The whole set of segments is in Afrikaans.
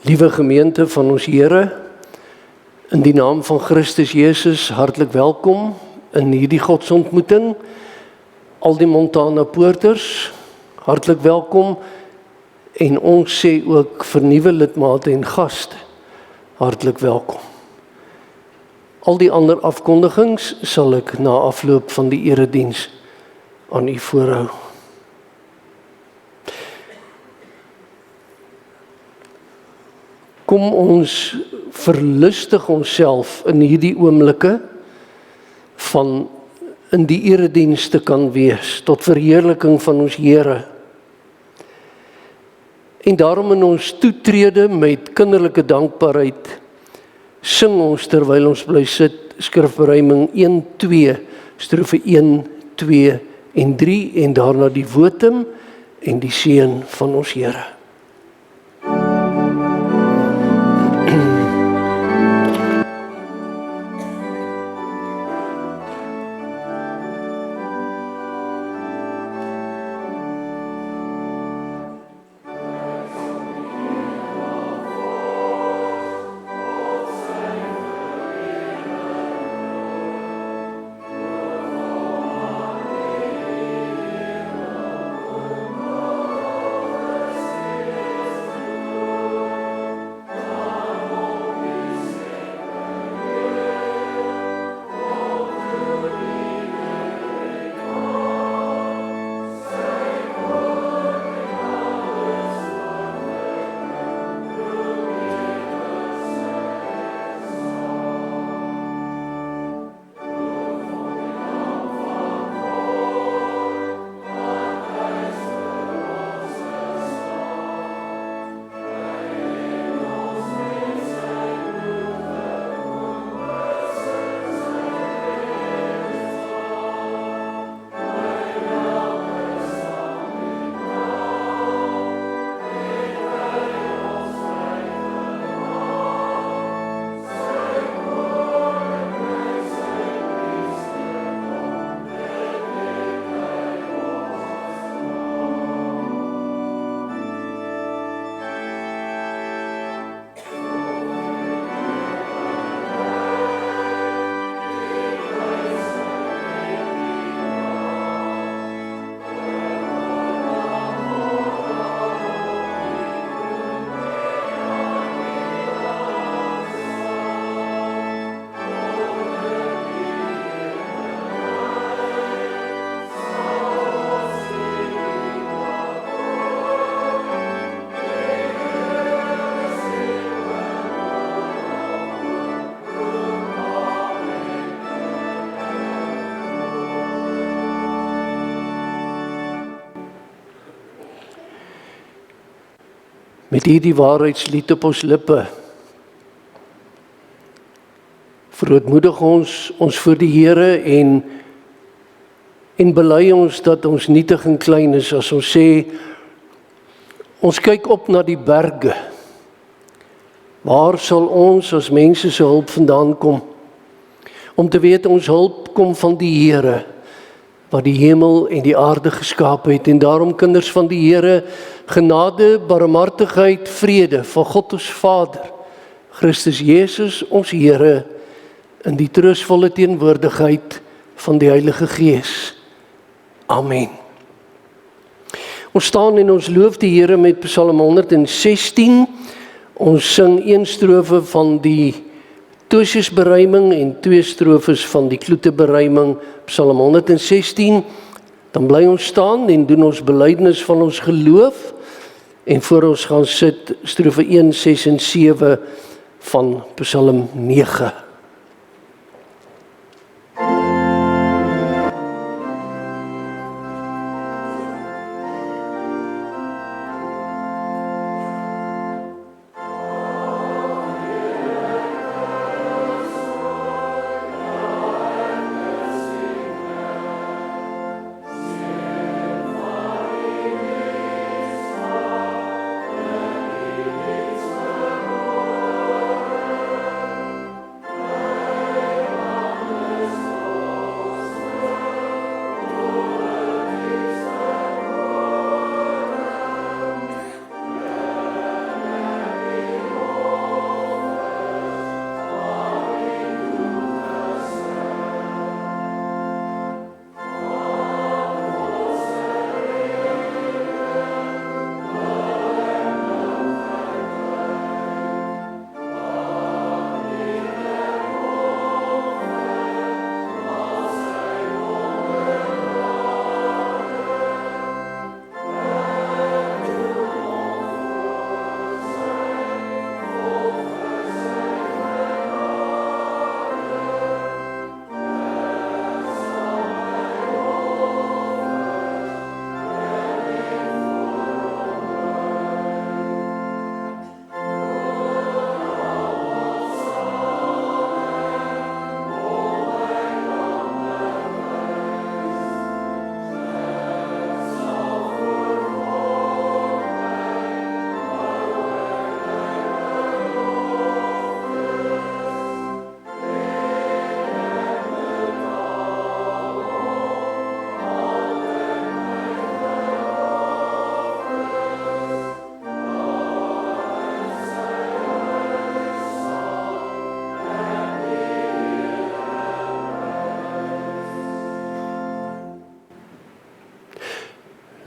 Liewe gemeente van ons Here, in die naam van Christus Jesus, hartlik welkom in hierdie godsontmoeting. Al die Montana Poorters, hartlik welkom. En ons sê ook vir nuwe lidmate en gaste, hartlik welkom. Al die ander afkondigings sal ek na afloop van die erediens aan u voorhou. Kom ons verlustig onsself in hierdie oomblikke van in die erediens te kan wees, tot verheerliking van ons Here. En daarom in ons toetrede met kinderlike dankbaarheid, sing ons terwyl ons bly sit, skrifberuiming 1, 2, strofe 1, 2 en 3, en daarna die wotum en die seën van ons Here. Met hierdie waarheidslied op ons lippe, verootmoedig ons voor die Here en bely ons dat ons nietig en klein is, as ons sê, ons kyk op na die berge. Waar sal ons as mense se hulp vandaan kom? Om te weet ons hulp kom van die Here, wat die hemel en die aarde geskaap het, en daarom kinders van die Here, genade, barmhartigheid, vrede van God ons Vader, Christus Jesus ons Here, in die troostvolle teenwoordigheid van die Heilige Gees. Amen. Ons staan en ons loof die Here met Psalm 116. Ons sing 1 strofe van die Tosiusberuiming en 2 strofes van die Kloeteberuiming, Psalm 116. Dan bly ons staan en doen ons belydenis van ons geloof, en voor ons gaan sit, strofe 1, 6 en 7 van Psalm 9.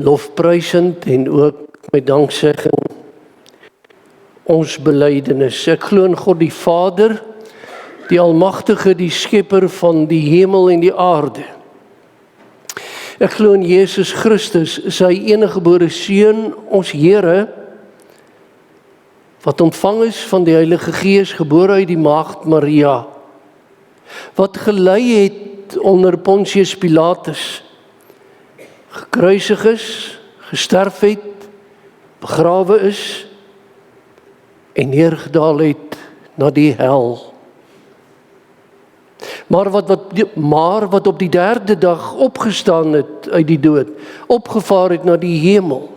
lofprysend en ook met danksegging ons belydenis. Ek glo in God die Vader, die Almagtige, die Skepper van die hemel en die aarde. Ek glo in Jesus Christus, sy eniggebore Seun, ons Here, wat ontvang is van die Heilige Gees, gebore uit die maagd Maria, wat gelei het onder Pontius Pilatus, gekruisig is, gesterf het, begrawe is en neergedaal het na die hel. Maar wat op die derde dag opgestaan het uit die dood, opgevaar het na die hemel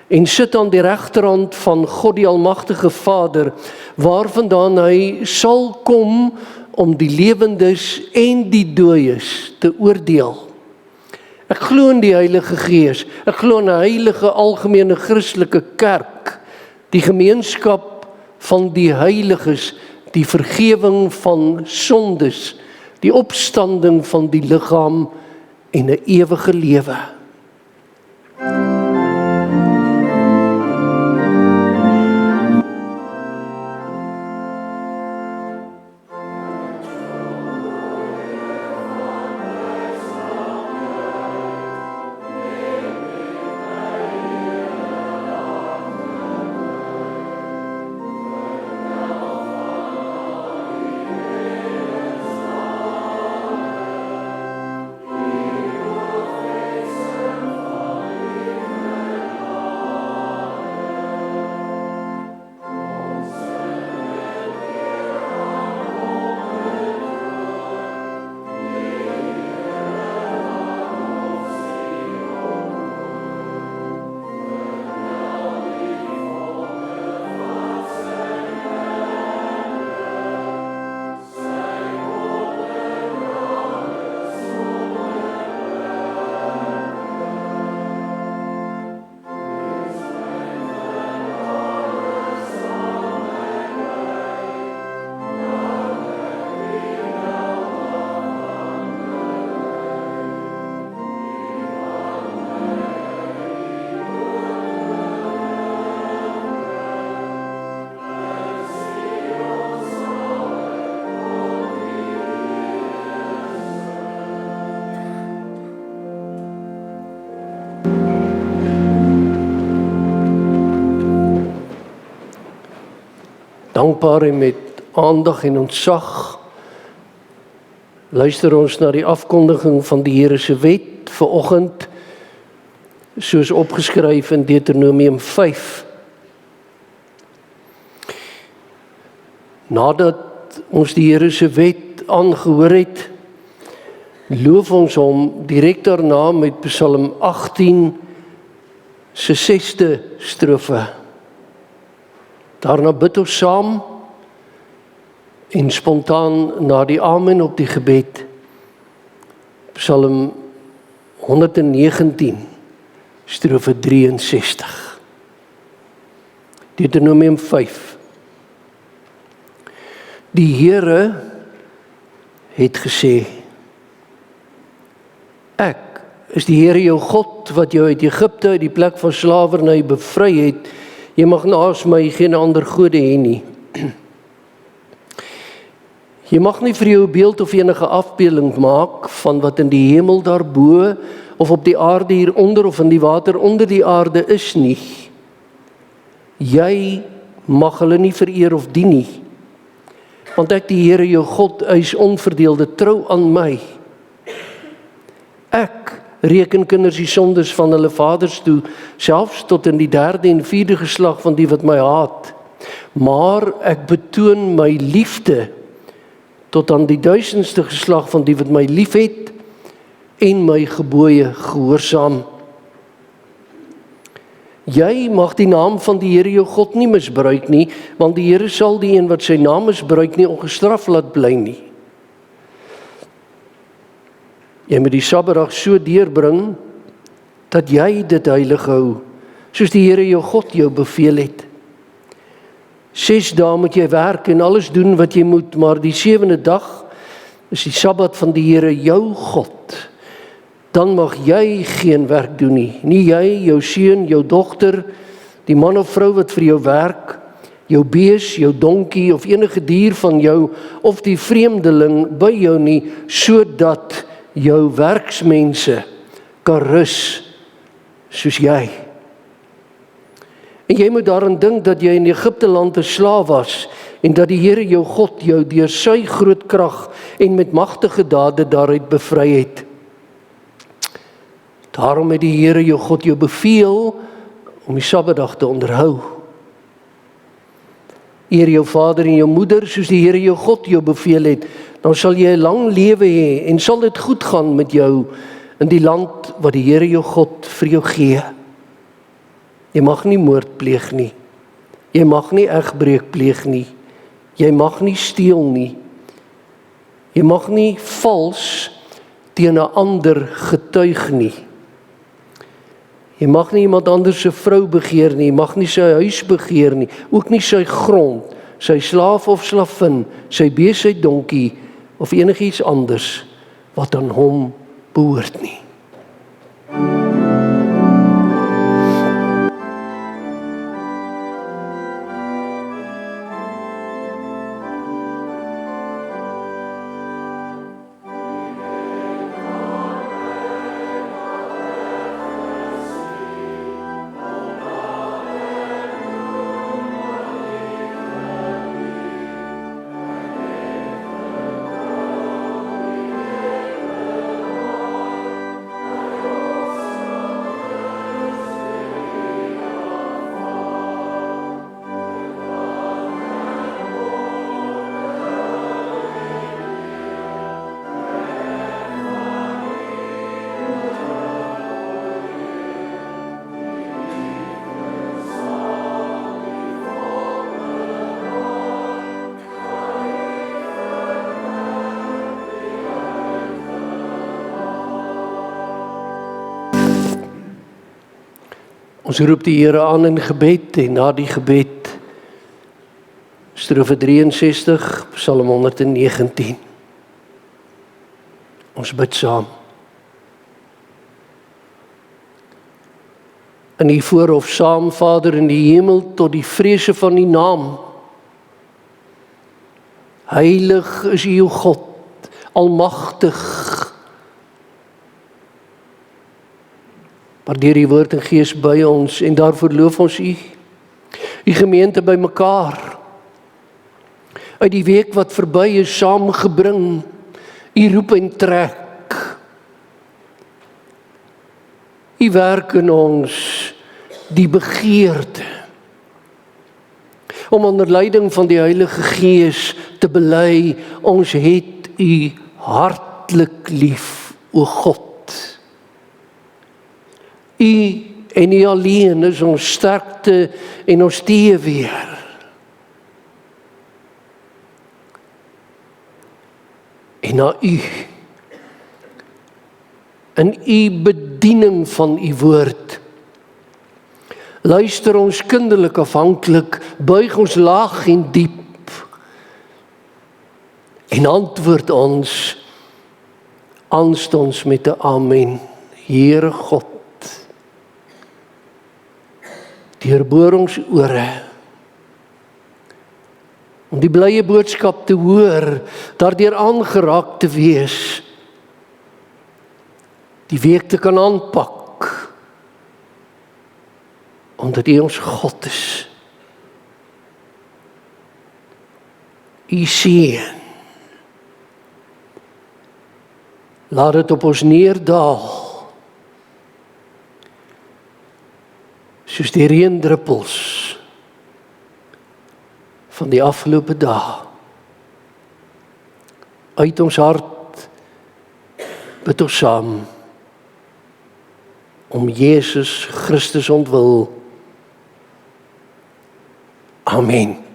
en sit aan die regterhand van God die Almagtige Vader, waarvandaan hy sal kom om die lewendes en die dooies te oordeel. Ek glo in die Heilige Gees, ek glo in 'n heilige algemene Christelike kerk, die gemeenskap van die heiliges, die vergewing van sondes, die opstanding van die liggaam en 'n ewige lewe. Dankbaar en met aandag en ontzag luister ons na die afkondiging van die Here se wet vanoggend, soos opgeskryf in Deuteronomium 5. Nadat ons die Here se wet aangehoor het, loof ons hom direk daarna met Psalm 18 se 6de strofe. Daarna bid ons saam en spontaan na die amen op die gebed. Psalm 119, strofe 63. Deuteronomium 5. Die Here het gesê, ek is die Here jou God wat jou uit Egipte, uit die plek van slawerny bevry het. Jy mag naas my geen ander gode hê nie. Jy mag nie vir jou 'n beeld of enige afbeelding maak van wat in die hemel daarbo of op die aarde hieronder of in die water onder die aarde is nie. Jy mag hulle nie vereer of dien nie. Want ek die Here jou God eis onverdeelde trou aan my. Ek reken kinders die sondes van hulle vaders toe, selfs tot in die 3de en 4de geslag van die wat my haat. Maar ek betoon my liefde tot aan die 1000ste geslag van die wat my liefhet en my gebooie gehoorsaam. Jy mag die naam van die Here jou God nie misbruik nie, want die Here sal die een wat sy naam misbruik nie ongestraf laat bly nie. Jy moet die Sabbatdag so deurbring, dat jy dit heilig hou, soos die Here jou God jou beveel het. 6 dae moet jy werk en alles doen wat jy moet, maar die 7de dag is die Sabbat van die Here jou God. dan mag jy geen werk doen nie. Nie jy, jou seun, jou dogter, die man of vrou wat vir jou werk, jou bees, jou donkie of enige dier van jou of die vreemdeling by jou nie, sodat jou werksmense kan rus soos jy. En jy moet daaraan dink dat jy in Egipte land 'n slaaf was en dat die Here jou God jou deur sy groot krag en met magtige dade daaruit bevry het. Daarom het die Here jou God jou beveel om die Sabbatdag te onderhou. Eer jou vader en jou moeder soos die Here jou God jou beveel het, dan sal jy 'n lang lewe hê en sal dit goed gaan met jou in die land wat die Here jou God vir jou gee. Jy mag nie moord pleeg nie. Jy mag nie egbreek pleeg nie. Jy mag nie steel nie. Jy mag nie vals teen 'n ander getuig nie. Jy mag nie iemand anders se vrou begeer nie, jy mag nie sy huis begeer nie, ook nie sy grond, sy slaaf of slavin, sy bees, sy donkie of enigiets anders wat aan hom behoort nie. Ons roep die Here aan in gebed en na die gebed, strofe 63, Psalm 119. Ons bid saam. In die voorhof saam, Vader in die hemel, tot die vrese van die naam. Heilig is U God, almagtig. Maar deur die woord en gees by ons, en daarvoor loof ons U. U gemeente by mekaar. Uit die week wat verby is saamgebring. U roep en trek. U werk in ons die begeerte om onder leiding van die Heilige Gees te bely, ons het U hartlik lief, o God. U en U alleen is ons sterkte en ons teëweer. En na U, in U bediening van U woord, luister ons kinderlik afhanklik, buig ons laag en diep, en antwoord ons, aanstonds met 'n amen. Here God, deurboor ons ore, om die blye boodskap te hoor, daardeur aangeraak te wees, die week te kan aanpak, omdat U ons God is. U seën, laat dit op ons neerdaal, soos die reendruppels van die afgelope dae. Uit ons hart bid ons saam, om Jesus Christus ontwil. Amen.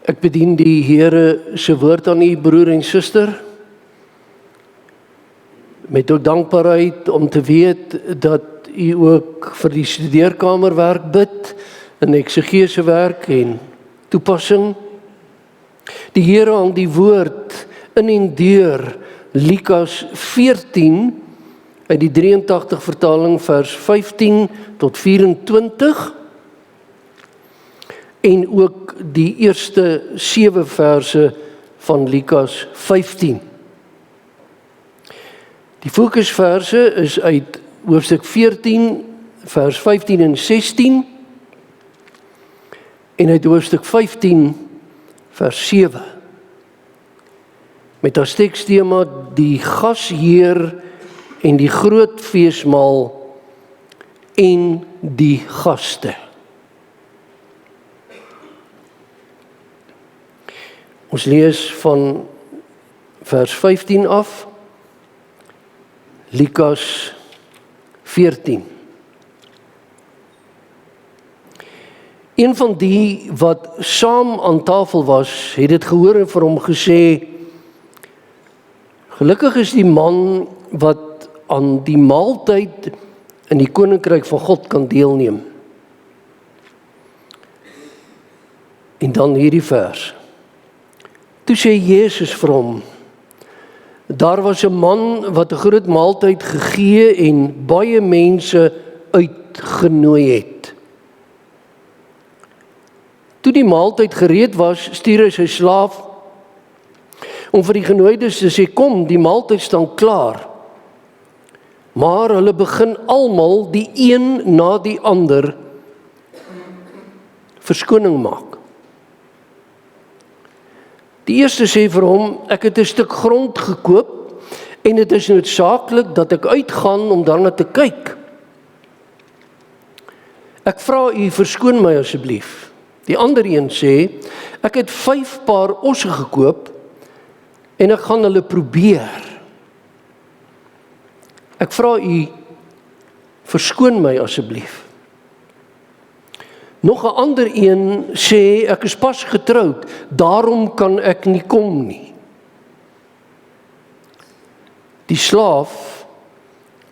Ek bedien die Here se woord aan u broer en suster, met ook dankbaarheid om te weet dat u ook vir die studeerkamerwerk bid, in eksegese werk en toepassing. Die Here aan die woord in en deur Lukas 14 uit die 83 vertaling vers 15 tot 24 en ook die eerste 7 verse van Lukas 15. Die fokusverse is uit hoofstuk 14 vers 15 en 16 en uit hoofstuk 15 vers 7. Met as tekstema die gasheer en die groot feesmaal en die gaste. Ons lees van vers 15 af, Lukas 14. Een van die wat saam aan tafel was, het dit gehoor en vir hom gesê, gelukkig is die man wat aan die maaltyd in die koninkryk van God kan deelneem. En dan hierdie vers. Toe sê Jezus vir hom, daar was 'n man wat 'n groot maaltyd gegee en baie mense uitgenooi het. Toe die maaltyd gereed was, stuur hy sy slaaf om vir die genooides te sê, kom, die maaltyd staan klaar. Maar hulle begin almal die een na die ander verskoning maak. Die eerste sê vir hom, ek het 'n stuk grond gekoop en dit is noodsaaklik dat ek uitgaan om daarna te kyk. Ek vra u, verskoon my asseblief. Die ander een sê, ek het 5 paar osse gekoop en ek gaan hulle probeer. Ek vra u, verskoon my asseblief. Nog 'n ander een sê, ek is pas getroud, daarom kan ek nie kom nie. Die slaaf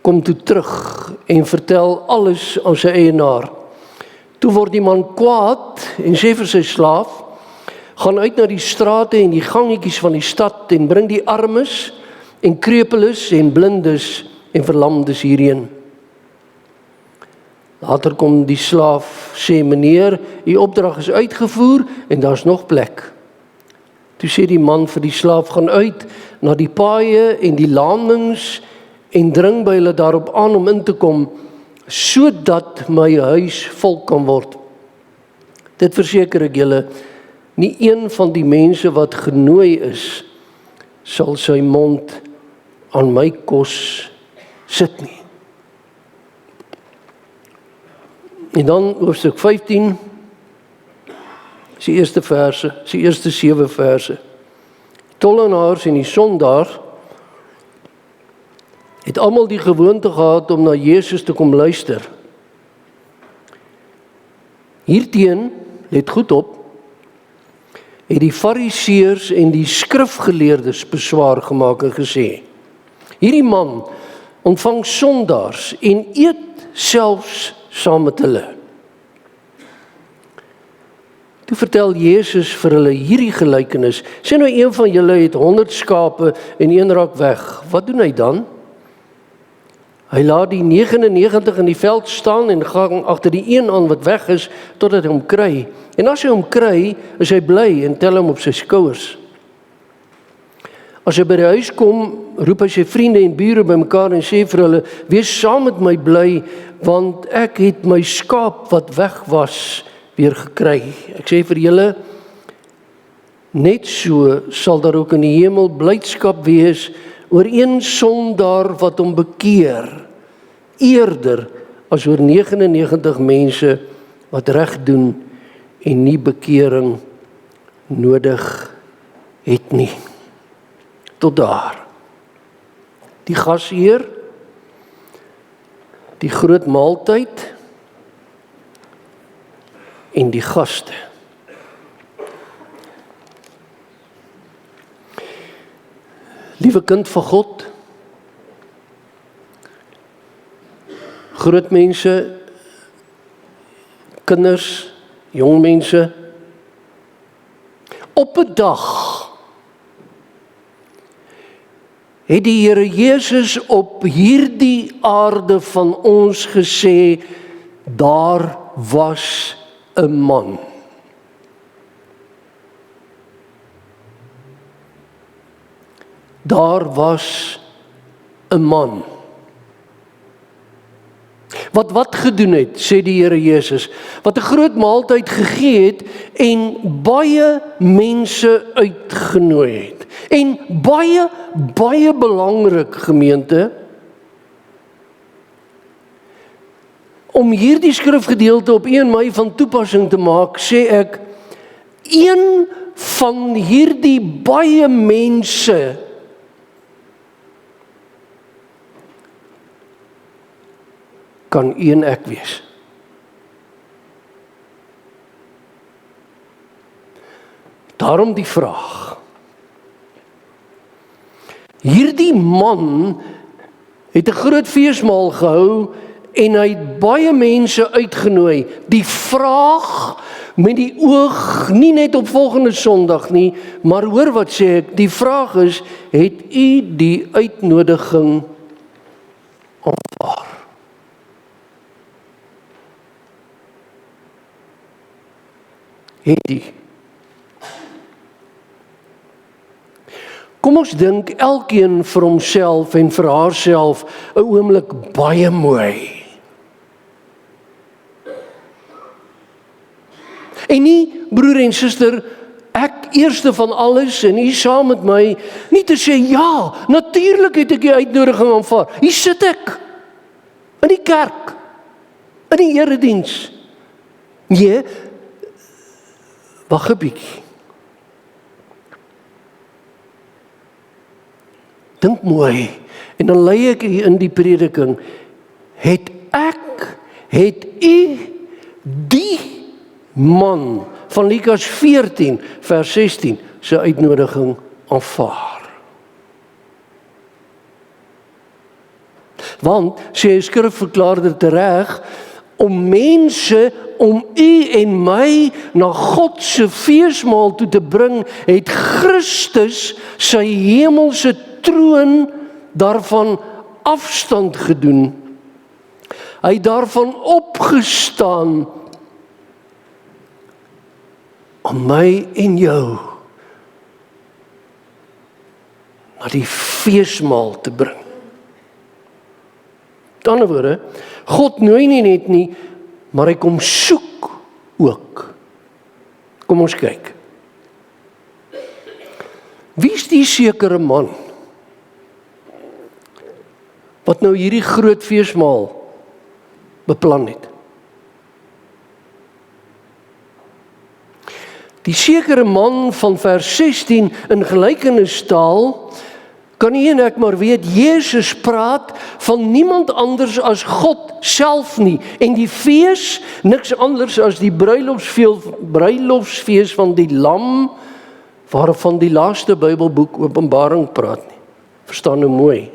kom toe terug en vertel alles aan sy eienaar. Toe word die man kwaad en sê vir sy slaaf, gaan uit na die strate en die gangetjies van die stad en bring die armes en krepeles en blindes en verlamdes hierheen. Later kom die slaaf, sê meneer, u opdrag is uitgevoer en daar's nog plek. Toe sê die man vir die slaaf, gaan uit na die paaie en die landings en dring by hulle daarop aan om in te kom, sodat my huis vol kan word. Dit verseker ek julle, nie een van die mense wat genooi is, sal sy mond aan my kos sit nie. En dan hoofstuk 15, is die eerste verse, is die eerste 7 verse. Tollenaars en die sondaars het almal die gewoonte gehad om na Jesus te kom luister. Hierteen, let goed op, het die fariseërs en die skrifgeleerdes beswaar gemaak en gesê, hierdie man ontvang sondaars en eet selfs saam met hulle. Toe vertel Jezus vir hulle hierdie gelykenis, sê nou een van julle het 100 skape en een raak weg, wat doen hy dan? Hy laat die 99 in die veld staan en gaan agter die een aan wat weg is, totdat hy hom kry. En as hy hom kry, is hy bly en tel hom op sy skouers. As hy by die huis kom, roep hy sy vriende en bure bymekaar en sê vir hulle, wees saam met my bly, want ek het my skaap wat weg was, weer gekry. Ek sê vir julle, net so sal daar ook in die hemel blydskap wees oor een sondaar wat hom bekeer, eerder as oor 99 mense wat reg doen en nie bekering nodig het nie. Tot daar. Die gasheer, die groot maaltyd en die gaste. Liewe kind van God, groot mense, kinders, jong mense, op 'n dag het die Here Jesus op hierdie aarde van ons gesê, daar was 'n man. Daar was 'n man. Wat gedoen het, sê die Here Jesus, wat 'n groot maaltyd gegee het en baie mense uitgenooi het. En baie belangrik, gemeente, om hierdie skrifgedeelte op 1 Mei van toepassing te maak, sê ek, een van hierdie baie mense kan een ek wees. Daarom die vraag. Hierdie man het 'n groot feesmaal gehou en hy het baie mense uitgenooi. Die vraag met die oog nie net op volgende Sondag nie, maar hoor wat sê ek, die vraag is, het u die uitnodiging aanvaar? Het u? Kom ons dink elkeen vir homself en vir haarself 'n oomblik baie mooi. En nie, broer en suster, ek eerste van alles en u saam met my, nie te sê, ja, natuurlik het ek die uitnodiging aanvaar. Hier sit ek, in die kerk, in die erediens. Nee, wag 'n bietjie. Dink mooi, en dan lei ek u in die prediking, het u die man van Lukas 14 vers 16 sy uitnodiging aanvaar? Want, sê 'n skrifverklaarder tereg, om mense, om u en my na God se feesmaal toe te bring, het Christus sy hemelse troon daarvan afstand gedoen. Hy het daarvan opgestaan om my en jou na die feesmaal te bring. Met ander woorde, God nooi nie net nie, maar hy kom soek ook. Kom ons kyk. Wie is die sekere man wat nou hierdie groot feesmaal beplan het? Die sekere man van vers 16 in gelykenissstaal, kan nie en ek maar weet, Jesus praat van niemand anders as God self nie. En die fees, niks anders as die bruilofsfees van die lam, waarvan die laaste Bybelboek Openbaring praat nie. Verstaan nou mooi.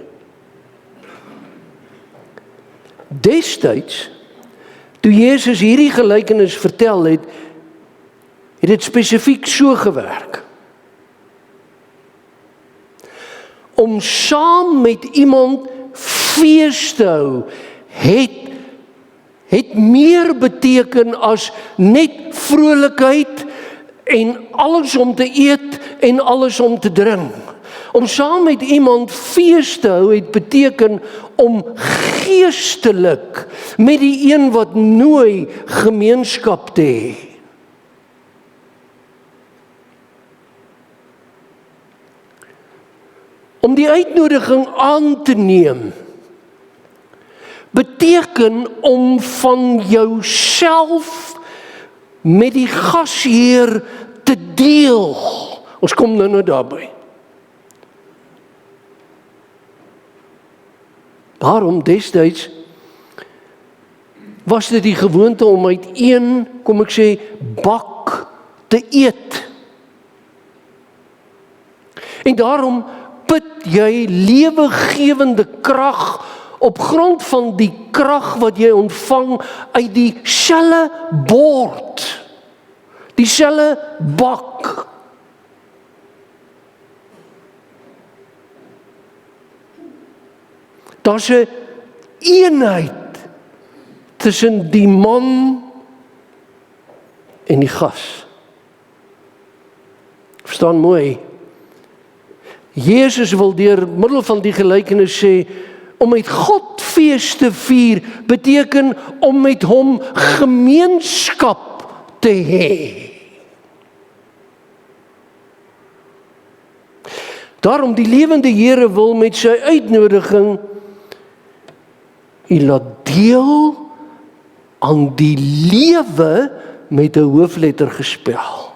Destyds, toe Jesus hierdie gelykenis vertel het, het dit spesifiek so gewerk. Om saam met iemand fees te hou, het meer beteken as net vrolikheid en alles om te eet en alles om te drink. Om saam met iemand fees te hou het beteken om geestelik met die een wat nooi gemeenskap te hê. Om die uitnodiging aan te neem, beteken om van jouself met die gasheer te deel. Ons kom nou daarby. Daarom destyds was dit die gewoonte om uit een, kom ek sê, bak te eet. En daarom put jy lewegewende krag op grond van die krag wat jy ontvang uit dieselfde bord, dieselfde bak. Daar's 'n eenheid tussen die man en die gas. Verstaan mooi. Jesus wil deur middel van die gelykenis sê, om met God fees te vier, beteken om met hom gemeenskap te hê. Daarom die lewende Here wil met sy uitnodiging u laat deel aan die lewe met 'n hoofletter gespel.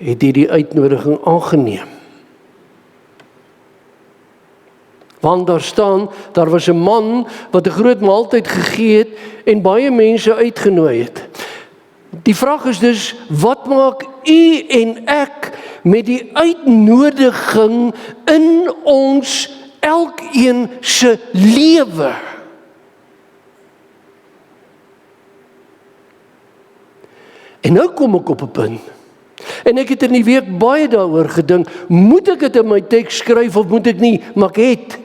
Het hy die uitnodiging aangeneem? Want daar staan, daar was 'n man wat 'n groot maaltyd gegee het en baie mense uitgenooi het. Die vraag is dus, wat maak u en ek met die uitnodiging in ons elkeen se lewe? En nou kom ek op 'n punt. En ek het in die week baie daaroor gedink, moet ek dit in my teks skryf of moet ek nie, maar ek het.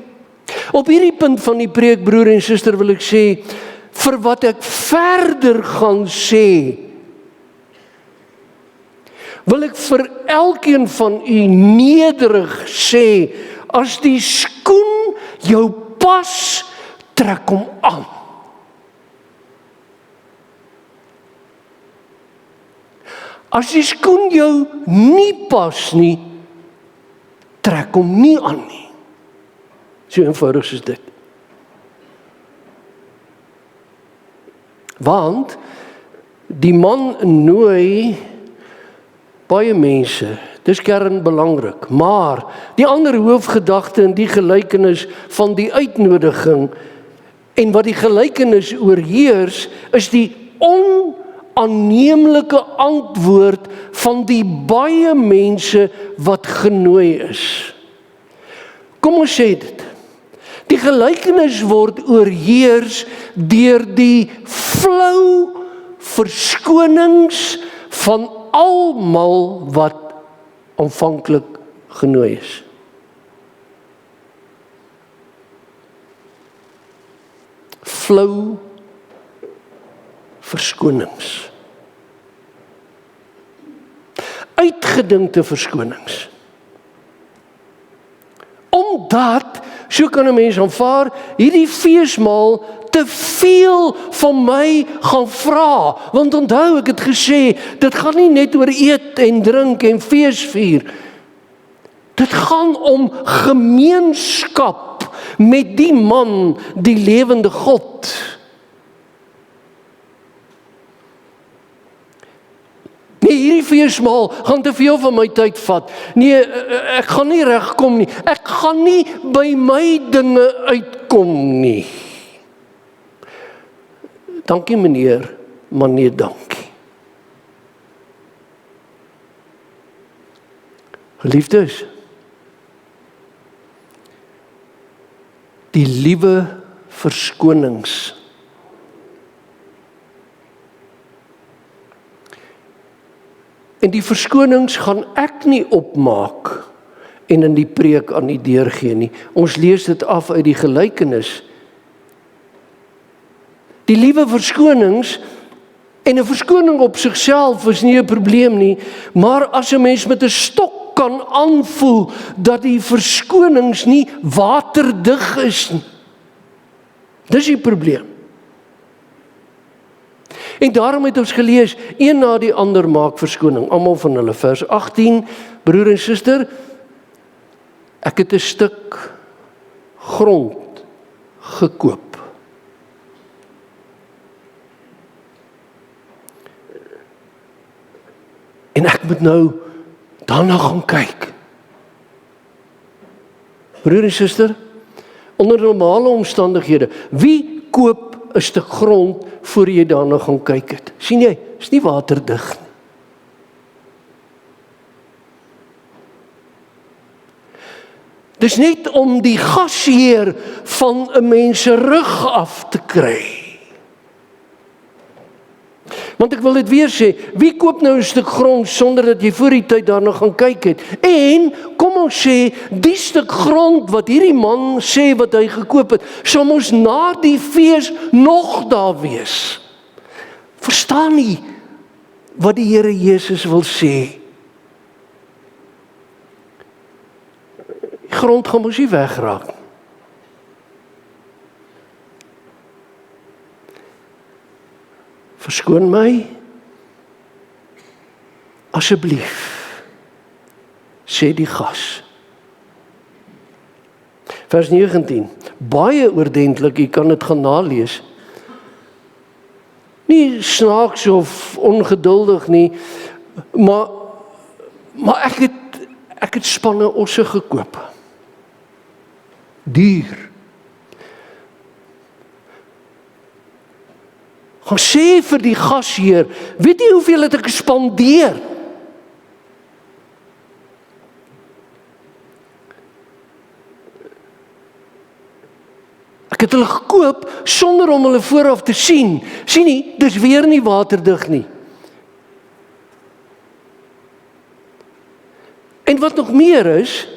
Op hierdie punt van die preek, broer en suster, wil ek sê, vir wat ek verder gaan sê, wil ek vir elkeen van u nederig sê, as die skoen jou pas, trek hom aan. As die skoen jou nie pas nie, trek hom nie aan nie. So eenvoudig soos dit. Want die man nooi baie mense, dis kernbelangrik, maar die ander hoofgedagte in die gelykenis van die uitnodiging en wat die gelykenis oorheers, is die aanneemlike antwoord van die baie mense wat genooi is. Kom ons sê dit. Die gelykenis word oorheers deur die flou verskonings van almal wat aanvanklik genooi is. Flou verskonings. Uitgedinkte verskonings. Omdat, so kan 'n mens aanvaar, hierdie feesmaal te veel van my gaan vra. Want onthou, ek het gesê, dit gaan nie net oor eet en drink en feesvier. Dit gaan om gemeenskap met die man, die lewende God. Nee, hierdie feesmaal gaan te veel van my tyd vat. Nee, ek gaan nie regkom nie. Ek gaan nie by my dinge uitkom nie. Dankie meneer, maar nee dankie. Geliefdes, die liewe verskonings en die verskonings gaan ek nie opmaak en in die preek aan u deurgee nie. Ons lees dit af uit die gelykenis. Die liewe verskonings, en 'n verskoning op sigself is nie 'n probleem nie, maar as 'n mens met 'n stok kan aanvoel dat die verskonings nie waterdig is nie, dis die probleem. En daarom het ons gelees, een na die ander maak verskoning, almal van hulle. Vers 18, broer en suster, ek het 'n stuk grond gekoop. En ek moet nou daarna gaan kyk. Broer en suster, onder normale omstandighede, wie koop 'n stuk grond voor jy daarna gaan kyk het? Sien jy, is nie waterdig nie. Dis net om die gasheer van 'n mens se rug af te kry. Want ek wil dit weer sê, wie koop nou 'n stuk grond sonder dat jy voor die tyd daarna gaan kyk het? En kom ons sê, die stuk grond wat hierdie man sê wat hy gekoop het, sal mos na die fees nog daar wees. Verstaan nie wat die Here Jesus wil sê. Die grond gaan mos nie wegraak. Verskoon my, asseblief, sê die gas. Vers 19, baie oordentlik, jy kan dit gaan nalees. Nie snaaks of ongeduldig nie, maar ek het spanne osse gekoop. Duur. Gaan sê vir die gasheer, weet jy hoeveel het ek gespandeer? Ek het hulle gekoop sonder om hulle vooraf te sien. Sien nie, dis weer nie waterdig nie. En wat nog meer is,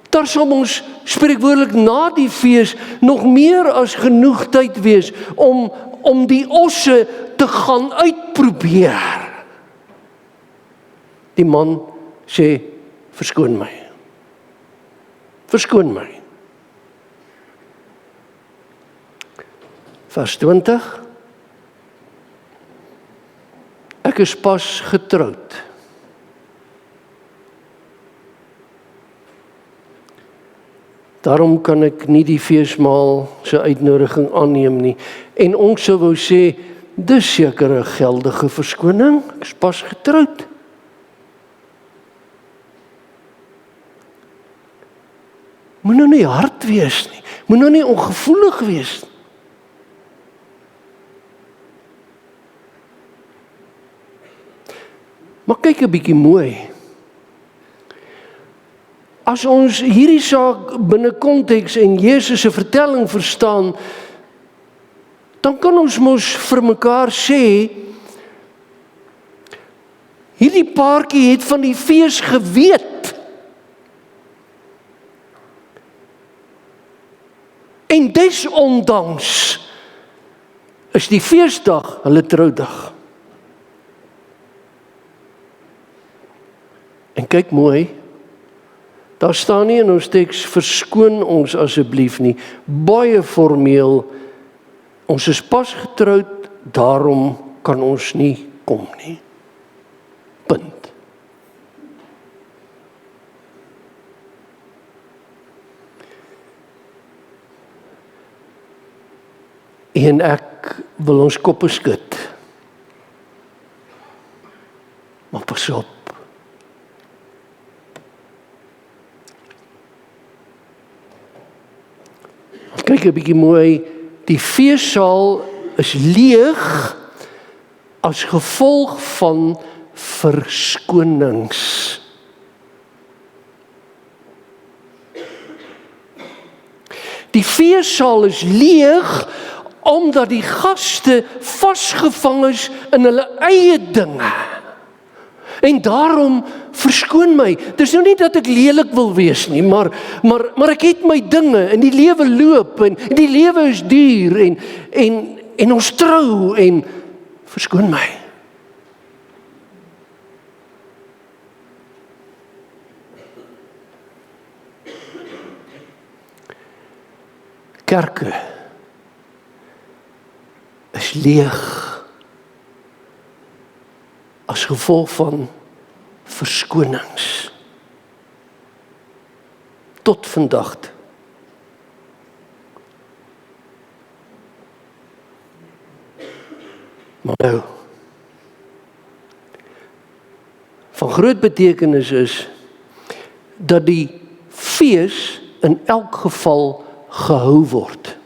daar sal ons spreekwoordelik na die fees nog meer as genoeg tyd wees om die osse te gaan uitprobeer. Die man sê, verskoon my. Verskoon my. Vers 20. Ek is pas getroud. Daarom kan ek nie die feesmaal se uitnodiging aanneem nie. En ons sou wou sê, dis seker 'n geldige verskoning, ek is pas getroud. Moet nou nie hard wees nie, moet nou nie ongevoelig wees nie. Maar kyk 'n bietjie mooi. As ons hierdie saak binne konteks en Jesus se vertelling verstaan, dan kan ons mos vir mekaar sê, hierdie paartjie het van die fees geweet. En desondanks is die feesdag hulle troudag. En kyk mooi, daar staan nie in ons teks, verskoon ons asseblief nie, baie formeel, ons is pas getroud, daarom kan ons nie kom nie. Punt. En ek wil ons koppe skud. Maar pas op. Kyk 'n bietjie mooi, die feessaal is leeg as gevolg van verskonings. Die feessaal is leeg omdat die gaste vasgevang is in hulle eie dinge. En daarom, verskoon my, dis nou nie dat ek lelik wil wees nie, maar ek het my dinge, en die lewe loop, en die lewe is duur, en ons trou, en verskoon my. Kerke is leeg as gevolg van verskonings. Tot vandag. Maar nou, van groot betekenis is dat die fees in elk geval gehou word.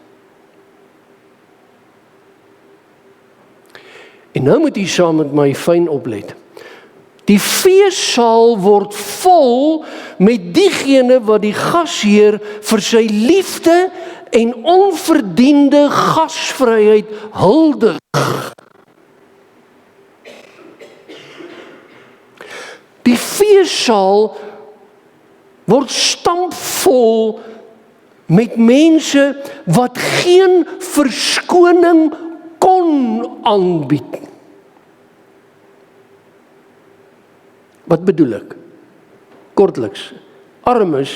En nou moet jy saam met my fyn oplet. Die feessaal word vol met diegene wat die gasheer vir sy liefde en onverdiende gasvryheid huldig. Die feessaal word stampvol met mense wat geen verskoning kon aanbied. Wat bedoel ek? Kortliks, armes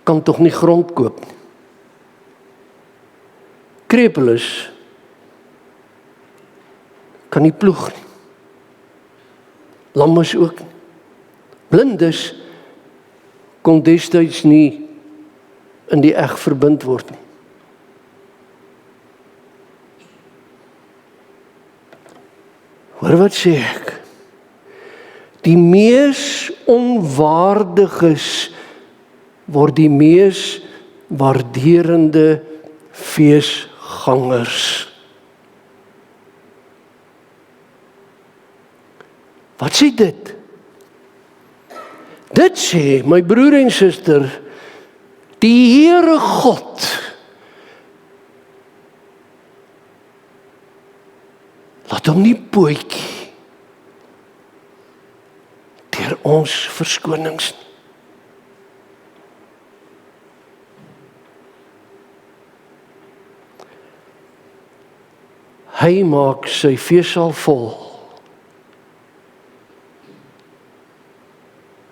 kan tog nie grond koop nie. Krepeles kan nie ploeg nie. Lammes ook nie. Blindes kon destyds nie in die eg verbind word nie. Hoor wat sê ek? Die mees onwaardiges word die mees waarderende feesgangers. Wat sê dit? Dit sê, my broer en suster, die Here God laat hom nie pootjie deur ons verskonings nie. Hy maak sy feessaal vol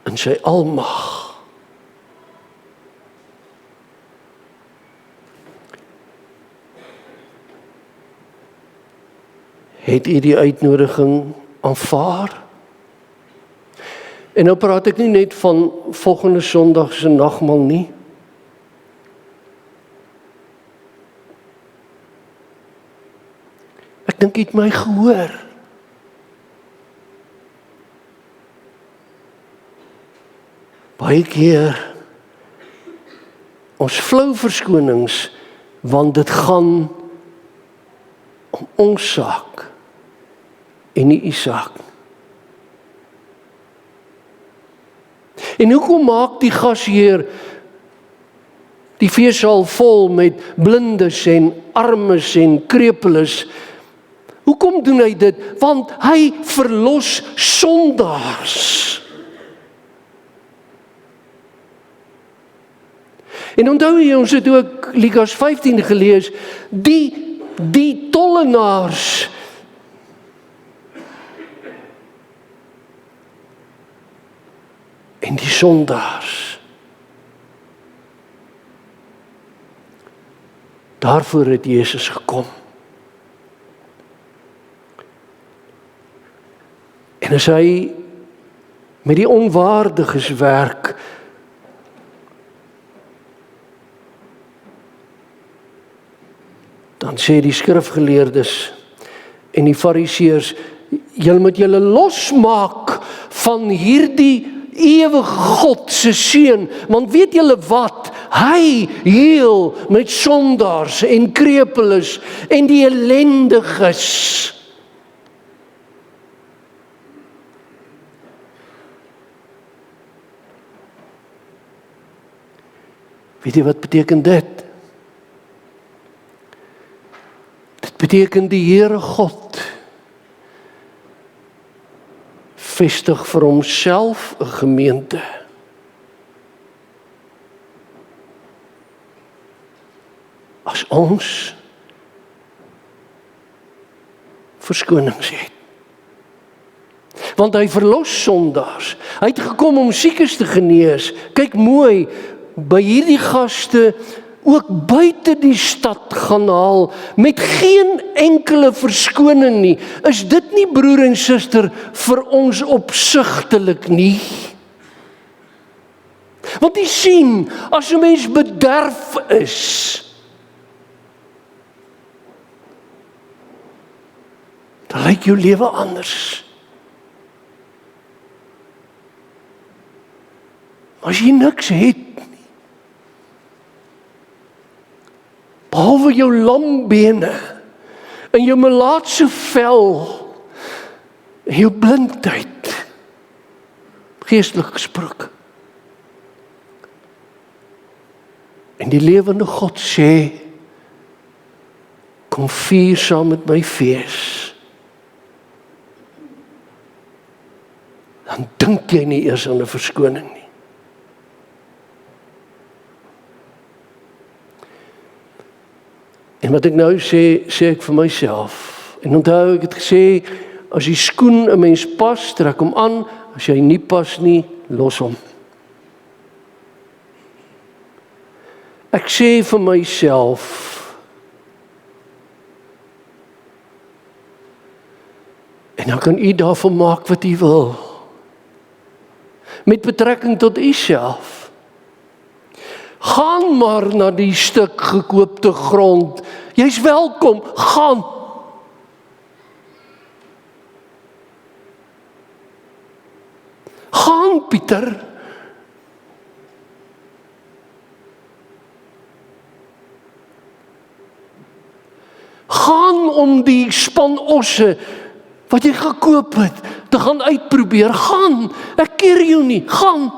in sy almag. Het u die uitnodiging aanvaar? En nou praat ek nie net van volgende Sondag se nagmaal nie. Ek dink jy het my gehoor. Baie keer ons flou verskonings, want dit gaan om ons saak en nie u saak. En hoekom maak die gasheer die feessaal vol met blindes en armes en krepeles? Hoekom doen hy dit? Want hy verlos sondaars. En onthou jy, ons het ook Lukas 15 gelees, die tollenaars en die sondaars. Daarvoor het Jesus gekom. En as hy met die onwaardiges werk, dan sê die skrifgeleerdes en die fariseërs, julle moet julle losmaak van hierdie ewige God se seun, want weet julle wat? Hy heel met sondaars en krepeles en die ellendiges. Weet jy wat beteken dit? Dit beteken die Here God vestig vir homself 'n gemeente. As ons verskonings het. Want hy verlos sondaars. Hy het gekom om siekes te genees. Kyk mooi, by hierdie gaste ook buite die stad gaan haal, met geen enkele verskoning nie. Is dit nie, broer en suster, vir ons opsigtelik nie? Want jy sien, as 'n mens bederf is, dan lyk jou lewe anders. As jy niks het, behalwe jou lambene en jou melaatse vel en jou blindheid, geestelik gesproke. En die lewende God sê, kom vier saam met my fees. Dan dink jy nie eers aan 'n verskoning nie. En wat ek nou sê, sê ek vir myself. En onthou, ek het gesê, as die skoen 'n mens pas, trek hom aan. As hy nie pas nie, los hom. Ek sê vir myself, en dan kan u daarvan maak wat u wil. Met betrekking tot u self. Gaan maar na die stuk gekoopte grond. Jy's welkom, gaan. Gaan, Pieter. Gaan om die span osse wat jy gekoop het, te gaan uitprobeer. Gaan, ek keer jou nie, gaan.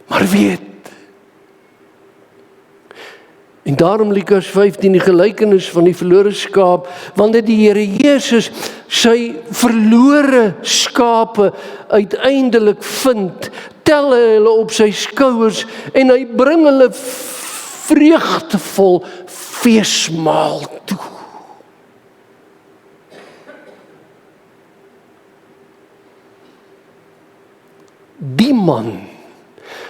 Maar weet, en daarom Lukas 15, die gelykenis van die verlore skaap, wanneer die Here Jesus sy verlore skape uiteindelik vind, tel hy hulle op sy skouers en hy bring hulle vreugdevol feesmaal toe. Die man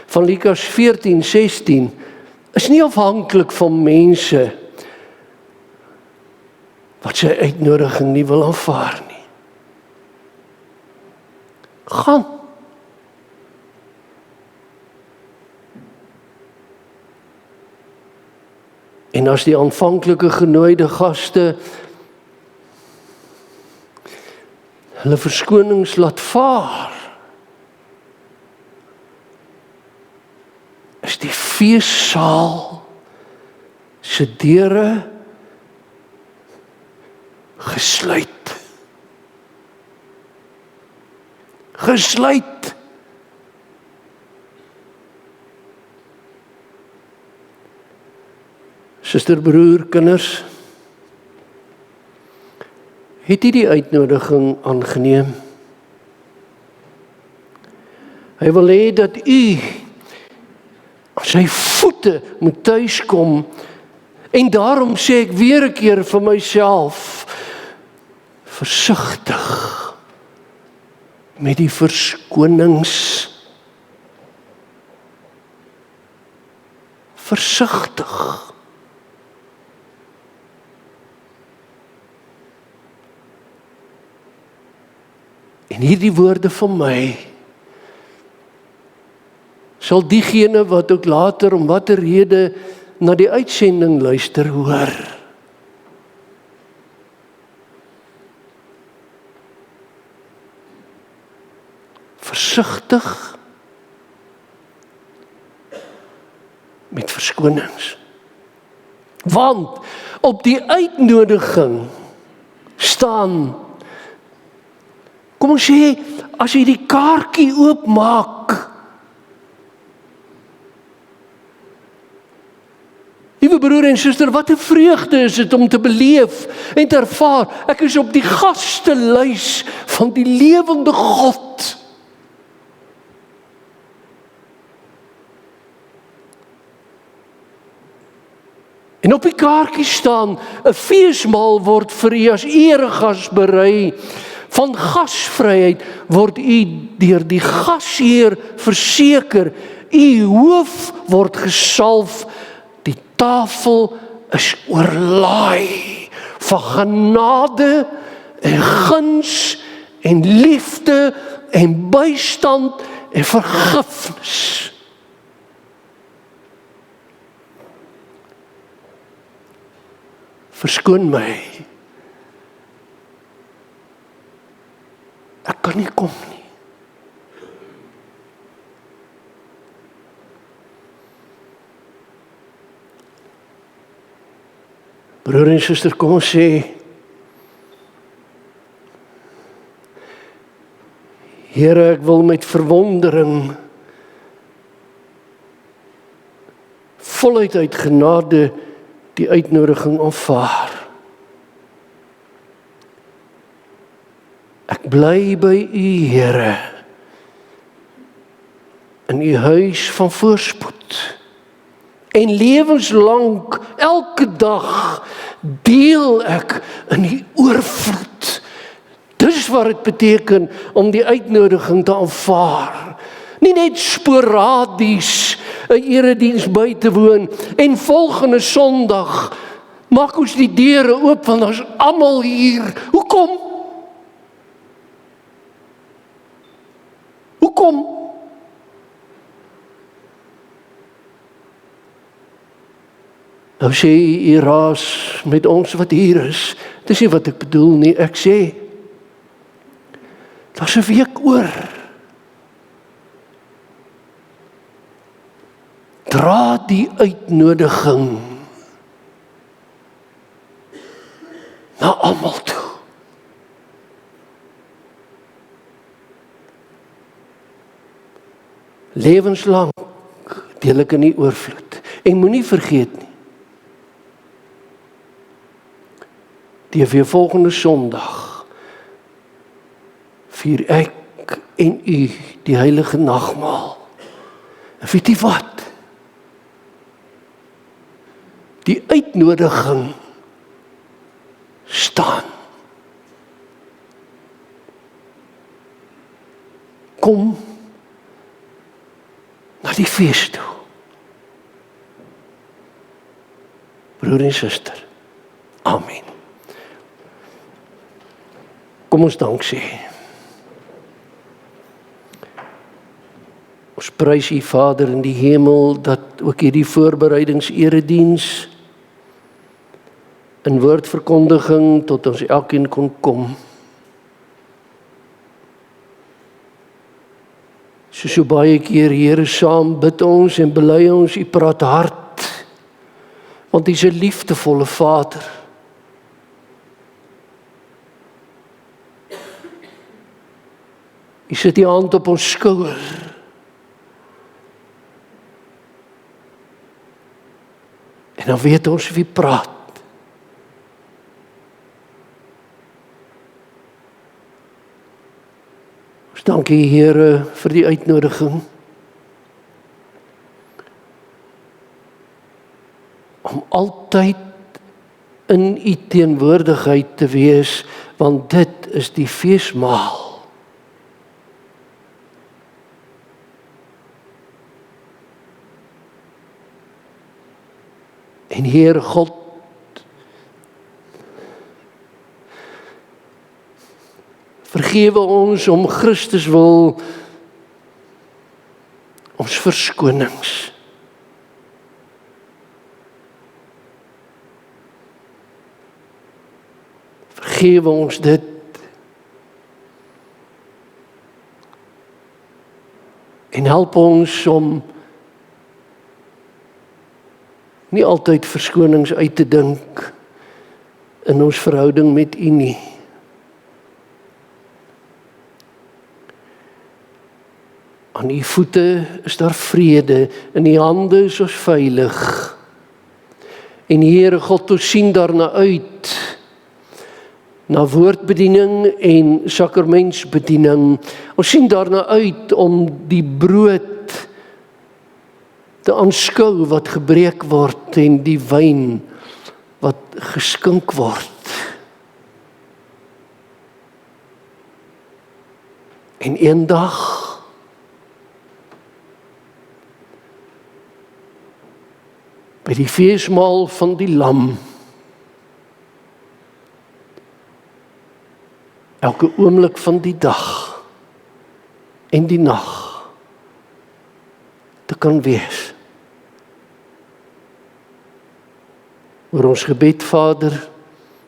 van Lukas 14, 16 is nie afhanklik van mense wat sy uitnodiging nie wil aanvaar nie. Gaan. En as die aanvanklike genooide gaste hulle verskonings laat vaar, is die feessaal se deure gesluit. Gesluit. Suster, broer, kinders, het u die uitnodiging aangeneem? Hy wil hê dat u sy voete moet tuiskom, en daarom sê ek weer 'n keer vir myself, versigtig met die verskonings. Versigtig. En hierdie woorde van my sal diegene wat ook later om watter rede na die uitsending luister hoor. Versigtig met verskonings. Want op die uitnodiging staan, kom ons sê, as jy die kaartjie oopmaak, liewe broer en suster, wat 'n vreugde is dit om te beleef en te ervaar, ek is op die gastelys van die lewende God. En op die kaartjie staan, 'n feesmaal word vir u as eregas berei. Van gasvryheid word u deur die gasheer verseker, u hoof word gesalf, die tafel is oorlaai van genade en guns en liefde en bystand en vergifnis. Verskoon my. Ek kan nie kom nie. Broer en suster, kom ons sê, Here, ek wil met verwondering voluit uit genade die uitnodiging aanvaar. Ek bly by U, Here, in U huis van voorspoed. En lewenslang, elke dag, deel ek in die oorvloed. Dis wat dit beteken om die uitnodiging te aanvaar. Nie net sporadies 'n erediens by te woon en volgende Sondag maak ons die deure oop want ons almal hier. Hoekom? Hoekom? Nou sê U raas met ons wat hier is. Dis nie wat ek bedoel nie, ek sê, daar's 'n week oor. Dra die uitnodiging na almal toe. Lewenslang deel ek in die oorvloed. En moenie vergeet nie, die weer volgende Sondag vier ek en U die heilige nagmaal. En weet jy wat? Die uitnodiging staan. Kom na die fees toe. Broer en suster. Amen. Kom ons dank sê. Ons prys U Vader in die hemel dat ook hierdie voorbereidings-erediens in woordverkondiging tot ons elkeen kon kom. So baie keer, Here, saam bid ons en bely ons, U praat hard, want U is 'n liefdevolle Vader. U sit die hand op ons skouer. En dan weet ons wie praat. Ons dank U, Here, vir die uitnodiging om altyd in U teenwoordigheid te wees, want dit is die feesmaal. En Heer God, vergewe ons om Christus wil ons verskonings. Vergewe ons dit. En help ons om nie altyd verskonings uit te dink in ons verhouding met U nie. Aan U voete is daar vrede, in U hande is ons veilig. En Here God, ons sien daarna uit, na woordbediening en sakramentsbediening. Ons sien daarna uit om die brood te aanskou wat gebreek word en die wyn wat geskink word. En eendag by die feesmaal van die Lam, elke oomblik van die dag en die nag te kan wees. Oor ons gebed, Vader,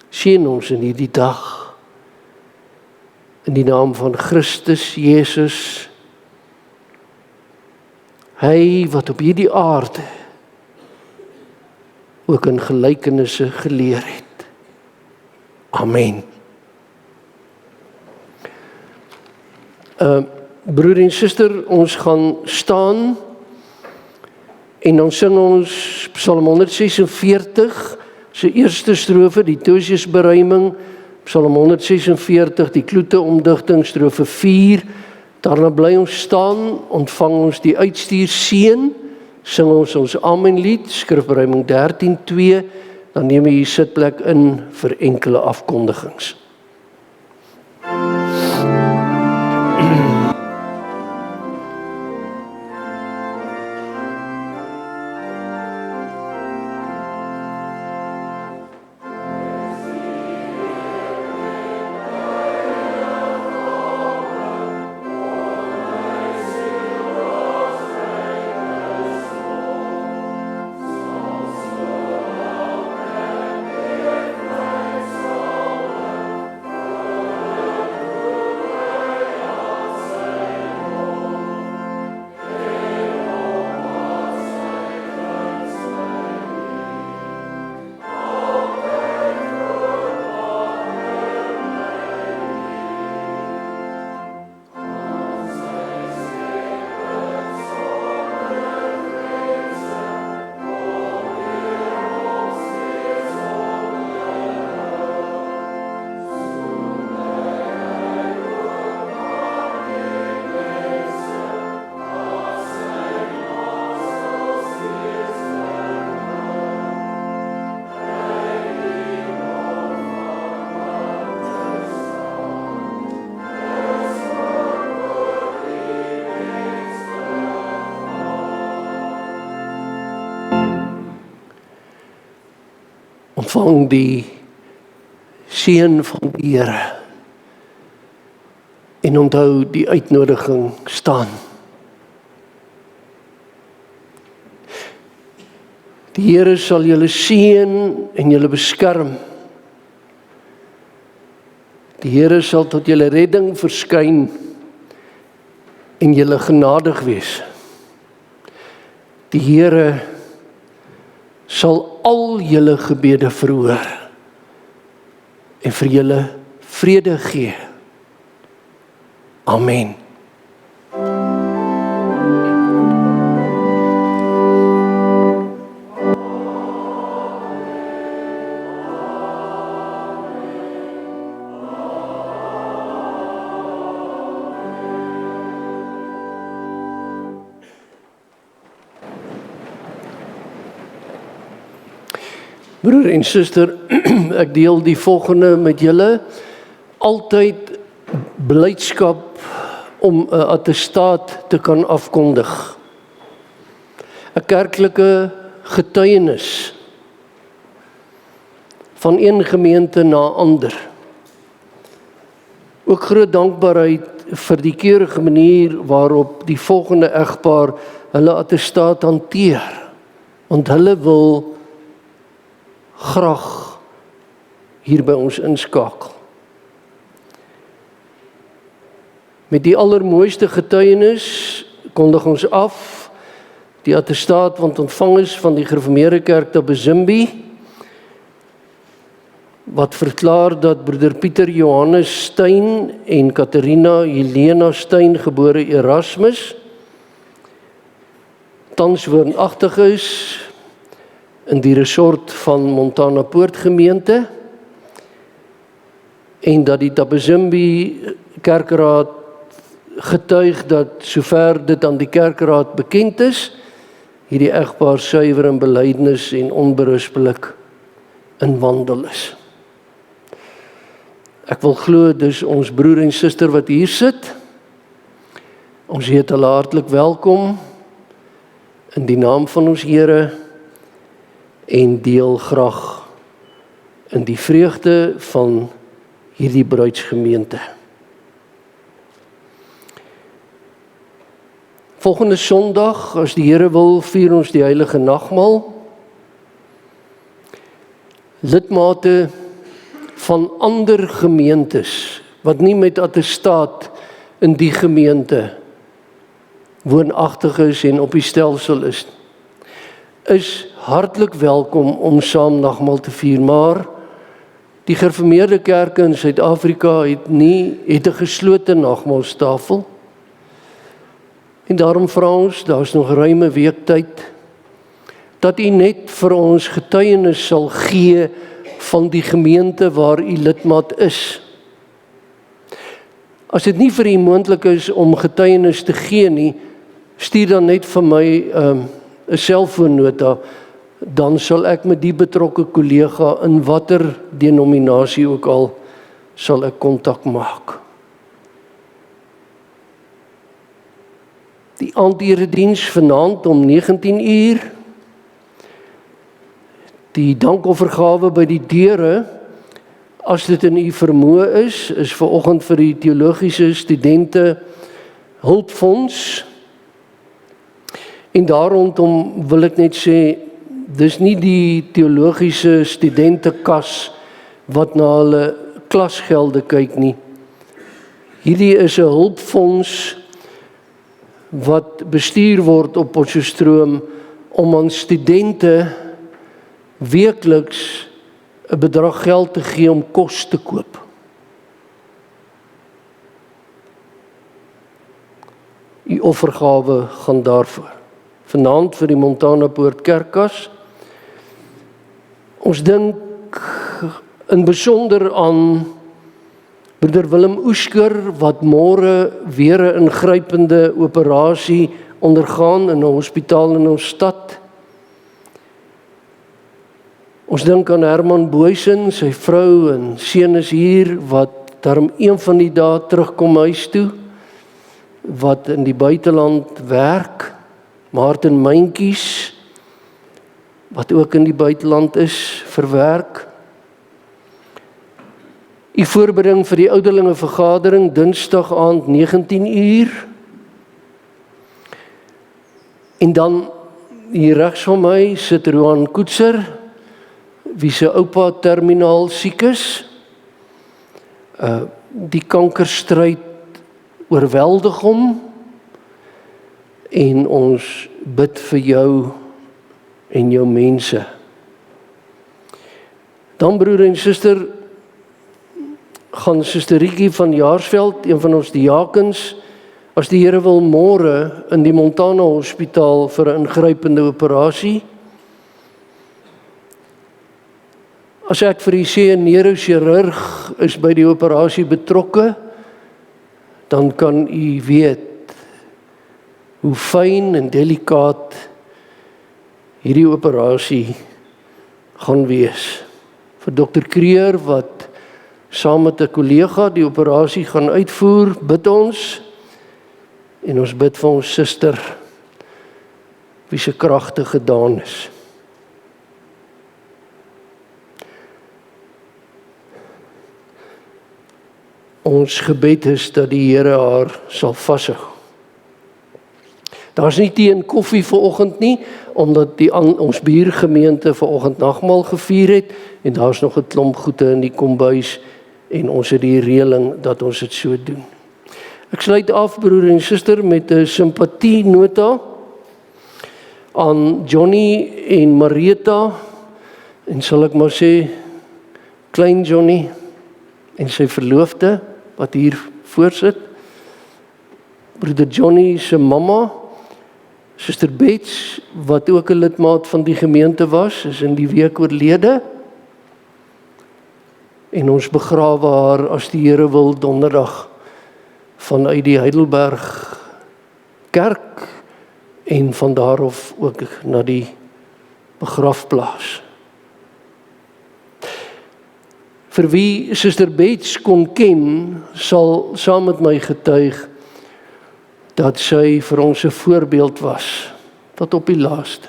seën ons in hierdie dag, in die naam van Christus Jesus, Hy wat op hierdie aarde ook in gelykenisse geleer het. Amen. Broer en suster, ons gaan staan en dan sing ons Psalm 146, sy eerste strofe, die Tosiusberuiming, Psalm 146, die Kloete omdigting, strofe 4, daarna bly ons staan, ontvang ons die uitstuur seën, sing ons Amenlied, skrifberuiming 13:2, dan neem jy sitplek in vir enkele afkondigings. Ontvang die seën van die Here en onthou die uitnodiging staan. Die Here sal julle seën en julle beskerm. Die Here sal tot julle redding verskyn en julle genadig wees. Die Here sal al julle gebede verhoor en vir julle vrede gee. Amen. Broer en suster, ek deel die volgende met julle. Altyd blydskap om 'n attestaat te kan afkondig. 'n Kerklike getuienis van een gemeente na ander. Ook groot dankbaarheid vir die keurige manier waarop die volgende egpaar hulle attestaat hanteer, want hulle wil graag hier by ons inskakel. Met die allermooiste getuienis kondig ons af die attestaat wat ontvang is van die Gereformeerde Kerk Tabazimbi, wat verklaar dat broeder Pieter Johannes Steyn en Catharina Helena Steyn gebore Erasmus tans woonagtig is in die resort van Montana Poort gemeente en dat die Tabazimbi Kerkraad getuig dat sover dit aan die Kerkraad bekend is, hierdie egpaar suiwer in belydenis en onberispelik in wandel is. Ek wil glo dus ons broer en suster wat hier sit, ons heet hulle hartlik welkom in die naam van ons Here en deel graag in die vreugde van hierdie bruidsgemeente. Volgende Sondag, as die Here wil, vier ons die heilige nagmaal. Lidmate van ander gemeentes, wat nie met attestaat in die gemeente woonagtig is en op die stelsel is, is hartlik welkom om saam nagmaal te vier, maar die gereformeerde kerke in Suid-Afrika het 'n geslote nagmaalstafel. En daarom vra ons, daar's nog ruim 'n week tyd, dat u net vir ons getuienis sal gee van die gemeente waar u lidmaat is. As dit nie vir u moontlik is om getuienis te gee nie, stuur dan net vir my 'n selfoonnota, dan sal ek met die betrokke kollega in watter denominasie ook al sal ek kontak maak. Die aandurediens vanaand om 19:00. Die dankoffergawe by die deure, as dit in u vermoë is vanoggend vir die teologiese studente hulpfonds. En daarrondom wil ek net sê, dis nie die teologiese studentekas wat na hulle klasgelde kyk nie. Hierdie is 'n hulpfonds wat bestuur word op Potchefstroom om aan studente weekliks 'n bedrag geld te gee om kos te koop. Die offergawe gaan daarvoor. Vanaand vir die Montana Poort Kerkkas. Ons dink in besonder aan broeder Willem Oesker wat môre weer 'n ingrypende operasie ondergaan in 'n hospitaal in ons stad. Ons dink aan Herman Booysen, sy vrou en seun is hier wat daarom een van die dae terugkom huis toe, wat in die buiteland werk. Martin Myntjies, wat ook in die buiteland is vir werk. Die voorbereiding vir die ouderlinge vergadering Dinsdag aand 19:00. En dan hier regs van my sit Roan Koetser, wie se oupa terminaal siek is. Die kankerstryd oorweldig hom. En ons bid vir jou en jou mense. Dan broer en suster, gaan Suster Rietjie van Jaarsveld, een van ons diakens, as die Here wil môre in die Montana Hospitaal vir 'n ingrypende operasie. As ek vir u sê 'n neurochirurg is by die operasie betrokke, dan kan u weet hoe fyn en delikaat hierdie operasie gaan wees. Vir Dr. Kreer wat saam met 'n kollega die operasie gaan uitvoer, bid ons, en ons bid vir ons suster wie se kragte gedaan is. Ons gebed is dat die Here haar sal vashou. Daar's nie tee en koffie vanoggend nie, omdat ons buurgemeente vanoggend nagmaal gevier het, en daar's nog 'n klomp goede in die kombuis, en ons het die reëling dat ons dit so doen. Ek sluit af, broer en suster, met 'n simpatienota aan Johnny en Marieta, en sal ek maar sê, klein Johnny en sy verloofde, wat hier voorsit. Broeder Johnny se mamma, Suster Bets, wat ook 'n lidmaat van die gemeente was, is in die week oorlede. En ons begrawe haar, as die Here wil, donderdag vanuit die Heidelberg kerk, en van daar af ook na die begrafplaas. Vir wie Suster Bets kon ken, sal saam met my getuig dat sy vir ons 'n voorbeeld was, tot op die laaste.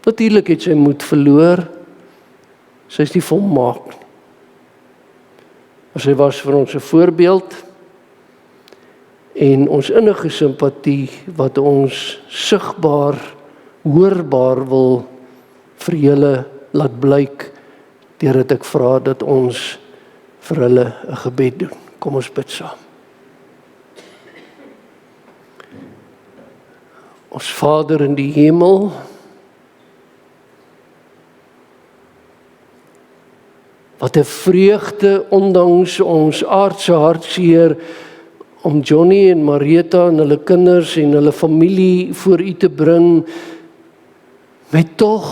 Natuurlik het sy moed verloor, sy is nie volmaak nie. Maar sy was vir ons 'n voorbeeld, en ons innige simpatie wat ons sigbaar, hoorbaar wil vir julle laat blyk, deurdat ek vra dat ons vir hulle 'n gebed doen. Kom ons bid saam. Ons Vader in die hemel, Wat 'n vreugde, ondanks ons aardse hartseer, om Johnny en Marieta en hulle kinders en hulle familie voor U te bring, met tog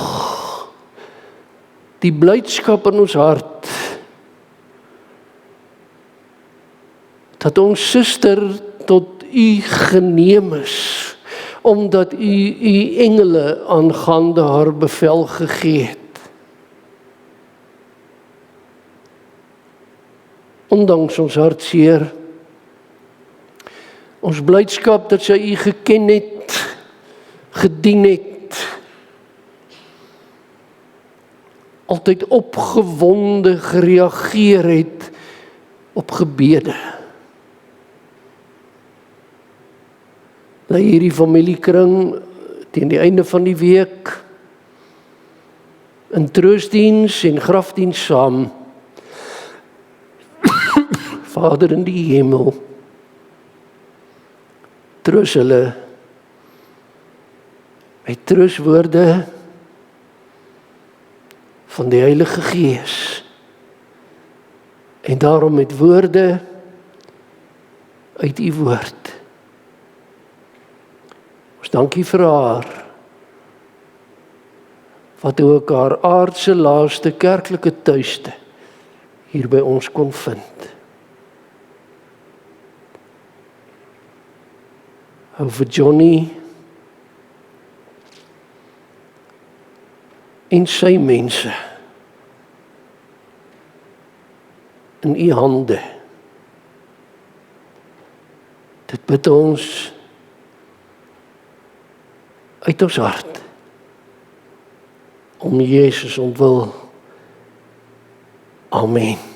die blydskap in ons hart, dat ons suster tot U geneem is, omdat U engele aangaande haar bevel gegee het. Ondanks ons hartseer, ons blydskap dat sy U geken het, gedien het, altyd opgewonde gereageer het op gebede. Lei hierdie familiekring teen die einde van die week in troostdiens en grafdiens saam. Vader in die hemel, troos hulle met troostwoorde van die Heilige Gees, en daarom met woorde uit U woord. Ons dankie vir haar, wat ook haar aardse laaste kerklike tuiste hier by ons kon vind. Hou vir Johnny en sy mense in U hande. Dit bid ons uit ons hart, om Jesus ontwil. Amen.